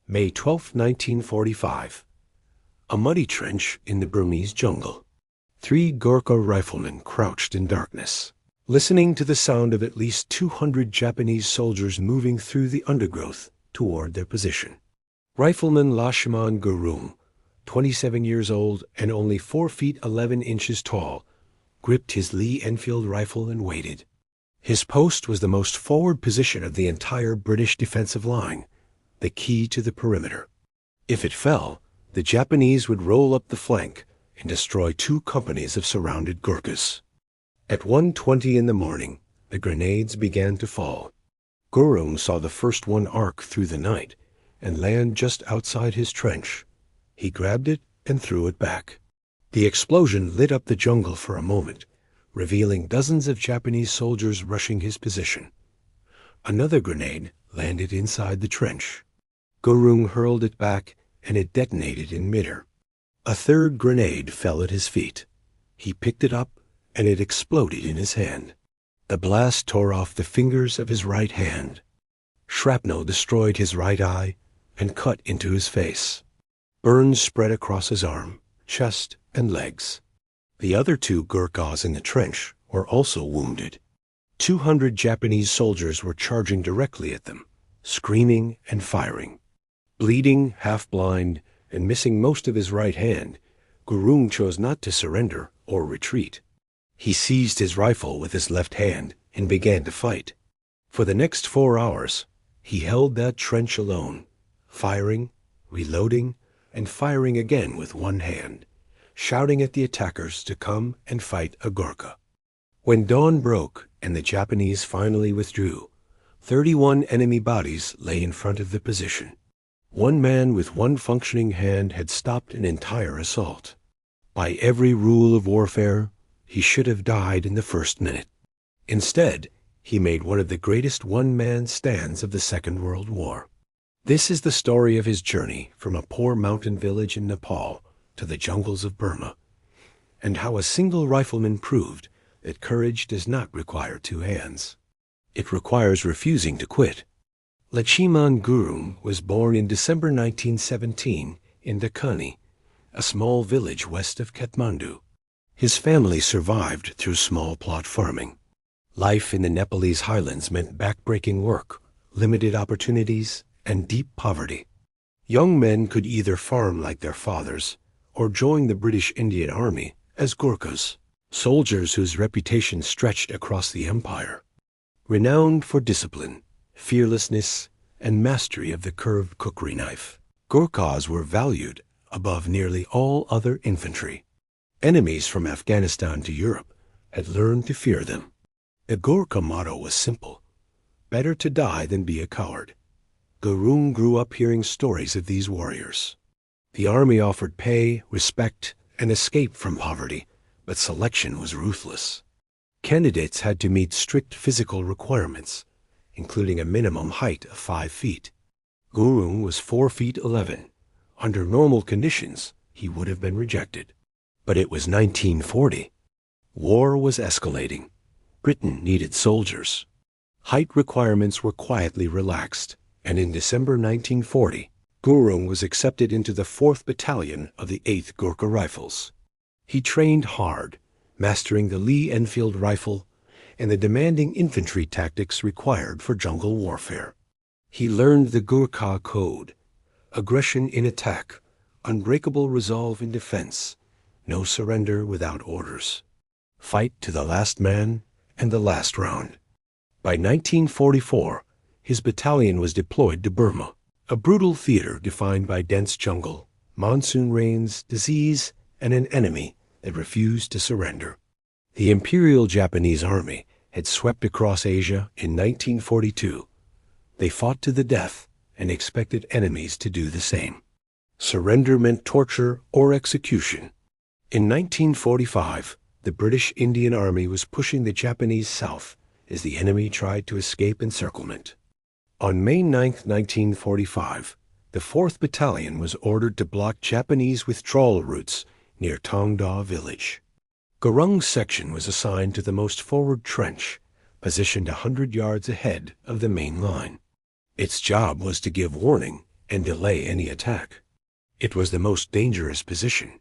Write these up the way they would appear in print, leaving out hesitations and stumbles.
May 12, 1945. A muddy trench in the Burmese jungle. 3 Gurkha riflemen crouched in darkness, listening to the sound of at least 200 Japanese soldiers moving through the undergrowth toward their position. Rifleman Lachhiman Gurung, 27 years old and only 4 feet 11 inches tall, gripped his Lee Enfield rifle and waited. His post was the most forward position of the entire British defensive line, the key to the perimeter. If it fell, the Japanese would roll up the flank and destroy 2 companies of surrounded Gurkhas. At 1:20 in the morning, the grenades began to fall. Gurung saw the first one arc through the night and land just outside his trench. He grabbed it and threw it back. The explosion lit up the jungle for a moment, revealing dozens of Japanese soldiers rushing his position. Another grenade landed inside the trench. Gurung hurled it back, and it detonated in midair. A third grenade fell at his feet. He picked it up, and it exploded in his hand. The blast tore off the fingers of his right hand. Shrapnel destroyed his right eye and cut into his face. Burns spread across his arm, chest, and legs. The other 2 Gurkhas in the trench were also wounded. 200 Japanese soldiers were charging directly at them, screaming and firing. Bleeding, half-blind, and missing most of his right hand, Gurung chose not to surrender or retreat. He seized his rifle with his left hand and began to fight. For the next 4 hours, he held that trench alone, firing, reloading, and firing again with one hand, shouting at the attackers to come and fight a Gurkha. When dawn broke and the Japanese finally withdrew, 31 enemy bodies lay in front of the position. One man with one functioning hand had stopped an entire assault. By every rule of warfare, he should have died in the first minute. Instead, he made one of the greatest one-man stands of the Second World War. This is the story of his journey from a poor mountain village in Nepal to the jungles of Burma, and how a single rifleman proved that courage does not require 2 hands. It requires refusing to quit. Lachhiman Gurung was born in December 1917 in Dakhani, a small village west of Kathmandu. His family survived through small plot farming. Life in the Nepalese highlands meant backbreaking work, limited opportunities, and deep poverty. Young men could either farm like their fathers or join the British Indian Army as Gurkhas, soldiers whose reputation stretched across the empire. Renowned for discipline, fearlessness, and mastery of the curved cookery knife, Gurkhas were valued above nearly all other infantry. Enemies from Afghanistan to Europe had learned to fear them. The Gurkha motto was simple: better to die than be a coward. Gurung grew up hearing stories of these warriors. The army offered pay, respect, and escape from poverty, but selection was ruthless. Candidates had to meet strict physical requirements, including a minimum height of 5 feet. Gurung was 4 feet 11. Under normal conditions, he would have been rejected. But it was 1940. War was escalating. Britain needed soldiers. Height requirements were quietly relaxed, and in December 1940, Gurung was accepted into the 4th Battalion of the 8th Gurkha Rifles. He trained hard, mastering the Lee Enfield rifle and the demanding infantry tactics required for jungle warfare. He learned the Gurkha code: aggression in attack, unbreakable resolve in defense, no surrender without orders, fight to the last man and the last round. By 1944, his battalion was deployed to Burma, a brutal theater defined by dense jungle, monsoon rains, disease, and an enemy that refused to surrender. The Imperial Japanese Army had swept across Asia in 1942. They fought to the death and expected enemies to do the same. Surrender meant torture or execution. In 1945, the British Indian Army was pushing the Japanese south as the enemy tried to escape encirclement. On May 9, 1945, the 4th Battalion was ordered to block Japanese withdrawal routes near Tongda village. Gurung's section was assigned to the most forward trench, positioned 100 yards ahead of the main line. Its job was to give warning and delay any attack. It was the most dangerous position,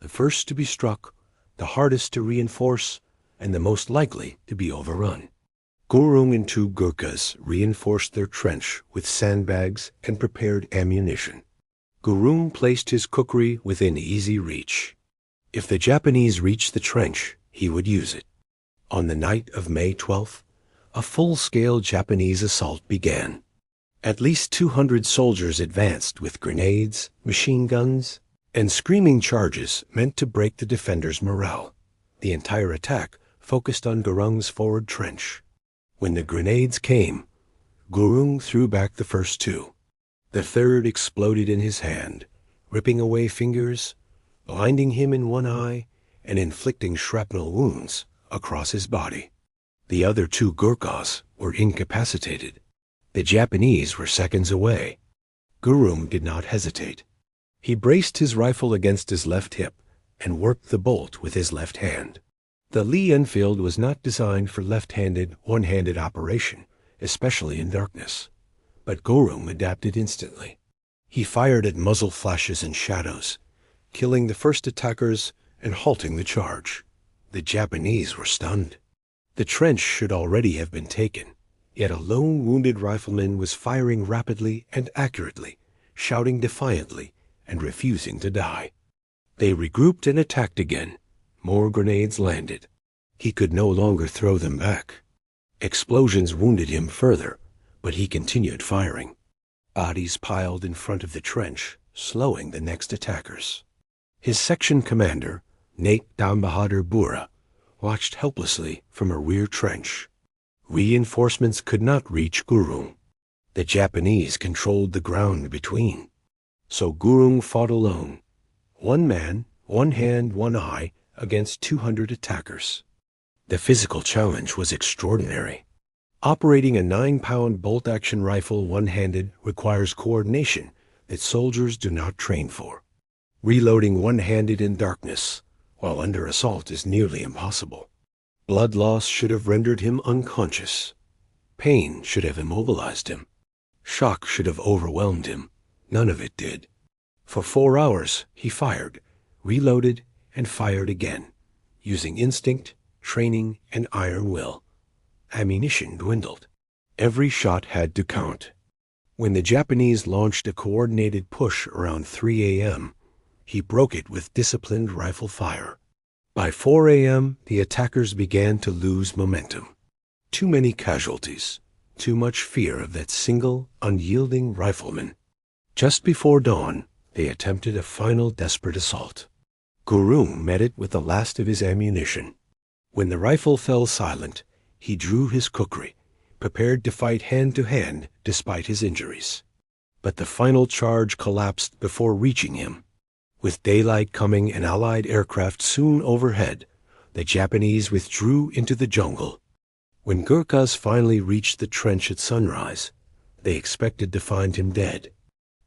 the first to be struck, the hardest to reinforce, and the most likely to be overrun. Gurung and 2 Gurkhas reinforced their trench with sandbags and prepared ammunition. Gurung placed his kukri within easy reach. If the Japanese reached the trench, he would use it. On the night of May 12th, a full-scale Japanese assault began. At least 200 soldiers advanced with grenades, machine guns, and screaming charges meant to break the defenders' morale. The entire attack focused on Gurung's forward trench. When the grenades came, Gurung threw back the first 2. The third exploded in his hand, ripping away fingers, blinding him in one eye, and inflicting shrapnel wounds across his body. The other 2 Gurkhas were incapacitated. The Japanese were seconds away. Gurung did not hesitate. He braced his rifle against his left hip and worked the bolt with his left hand. The Lee-Enfield was not designed for left-handed, one-handed operation, especially in darkness. But Gurung adapted instantly. He fired at muzzle flashes and shadows, killing the first attackers and halting the charge. The Japanese were stunned. The trench should already have been taken, yet a lone wounded rifleman was firing rapidly and accurately, shouting defiantly, and refusing to die. They regrouped and attacked again. More grenades landed. He could no longer throw them back. Explosions wounded him further, but he continued firing. Bodies piled in front of the trench, slowing the next attackers. His section commander, Nate Dambahadur Bura, watched helplessly from a rear trench. Reinforcements could not reach Gurung. The Japanese controlled the ground between. So Gurung fought alone. 1 man, 1 hand, 1 eye, against 200 attackers. The physical challenge was extraordinary. Operating a 9-pound bolt-action rifle one-handed requires coordination that soldiers do not train for. Reloading one-handed in darkness while under assault is nearly impossible. Blood loss should have rendered him unconscious. Pain should have immobilized him. Shock should have overwhelmed him. None of it did. For 4 hours he fired, reloaded, and fired again, using instinct, training, and iron will. Ammunition dwindled. Every shot had to count. When the Japanese launched a coordinated push around 3 a.m., he broke it with disciplined rifle fire. By 4 a.m., the attackers began to lose momentum. Too many casualties, too much fear of that single, unyielding rifleman. Just before dawn, they attempted a final desperate assault. Gurung met it with the last of his ammunition. When the rifle fell silent, he drew his kukri, prepared to fight hand-to-hand despite his injuries. But the final charge collapsed before reaching him. With daylight coming and Allied aircraft soon overhead, the Japanese withdrew into the jungle. When Gurkhas finally reached the trench at sunrise, they expected to find him dead.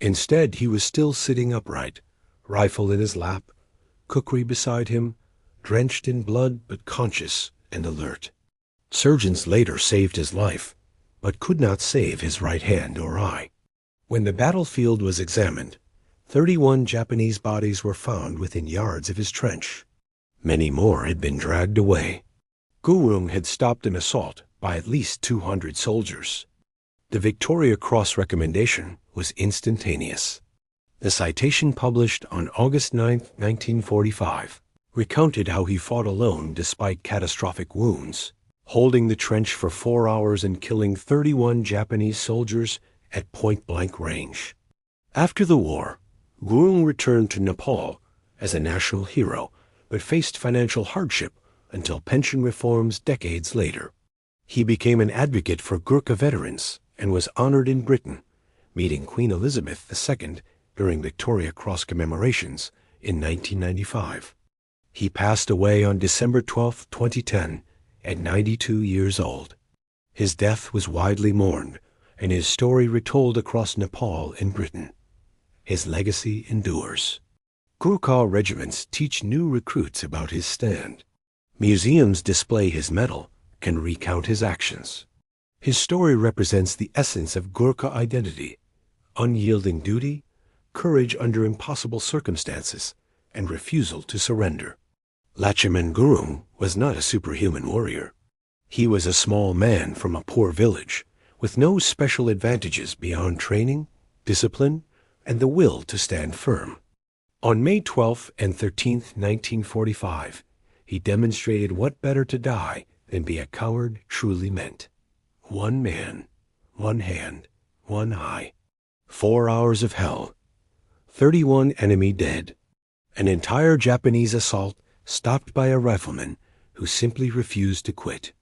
Instead, he was still sitting upright, rifle in his lap, kukri beside him, drenched in blood but conscious and alert. Surgeons later saved his life, but could not save his right hand or eye. When the battlefield was examined, 31 Japanese bodies were found within yards of his trench. Many more had been dragged away. Gurung had stopped an assault by at least 200 soldiers. The Victoria Cross recommendation was instantaneous. The citation published on August 9, 1945, recounted how he fought alone despite catastrophic wounds, holding the trench for 4 hours and killing 31 Japanese soldiers at point-blank range. After the war, Gurung returned to Nepal as a national hero, but faced financial hardship until pension reforms decades later. He became an advocate for Gurkha veterans and was honored in Britain, meeting Queen Elizabeth II during Victoria Cross commemorations in 1995. He passed away on December 12, 2010, at 92 years old. His death was widely mourned, and his story retold across Nepal and Britain. His legacy endures. Gurkha regiments teach new recruits about his stand. Museums display his medal, can recount his actions. His story represents the essence of Gurkha identity, unyielding duty, courage under impossible circumstances, and refusal to surrender. Lachhiman Gurung was not a superhuman warrior. He was a small man from a poor village, with no special advantages beyond training, discipline, and the will to stand firm. On May 12 and 13, 1945, he demonstrated what better to die than be a coward truly meant. One man, one hand, one eye. 4 hours of hell. 31 enemy dead. An entire Japanese assault stopped by a rifleman who simply refused to quit.